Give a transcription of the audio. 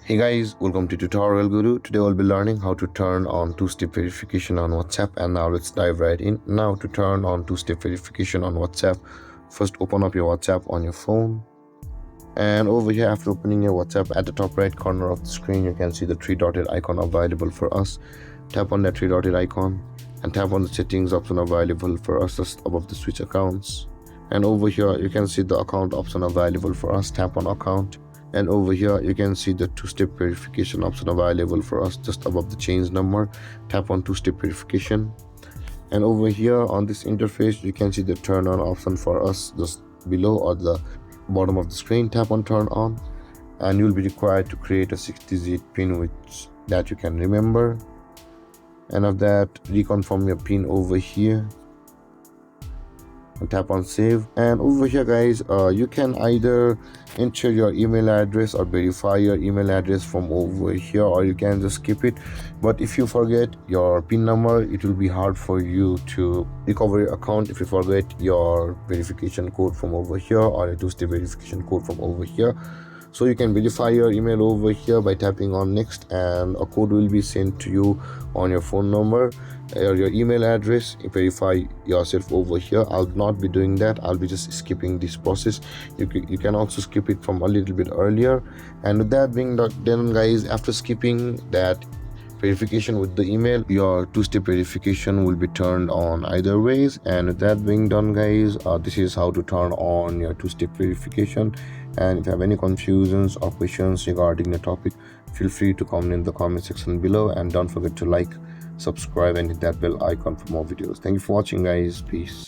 Hey guys, welcome to Tutorial Guru. Today we'll be learning how to turn on two-step verification on WhatsApp, and now let's dive right in. Now to turn on two-step verification on WhatsApp, first open up your WhatsApp on your phone, and over here after opening your WhatsApp, at the top right corner of the screen you can see the three-dotted icon available for us. Tap on that three-dotted icon and tap on the settings option available for us just above the switch accounts, and over here you can see the account option available for us. Tap on account, and over here you can see the two-step verification option available for us just above the change number. Tap on two-step verification, and over here on this interface you can see the turn on option for us just below or the bottom of the screen. Tap on turn on, and you'll be required to create a 60-digit pin which that you can remember, and of that reconfirm your pin over here and tap on save. And over here guys, you can either enter your email address or verify your email address from over here, or you can just skip it. But if you forget your pin number, it will be hard for you to recover your account if you forget your verification code from over here or a two-step verification code from over here. So you can verify your email over here by tapping on next, and a code will be sent to you on your phone number or your email address. Verify yourself over here. I'll not be doing that. I'll be just skipping this process. You can also skip it from a little bit earlier. And with that being done guys, after skipping that verification with the email, your two-step verification will be turned on either ways. And with that being done guys, this is how to turn on your two-step verification. And if you have any confusions or questions regarding the topic, feel free to comment in the comment section below, and don't forget to like, subscribe and hit that bell icon for more videos. Thank you for watching guys. Peace.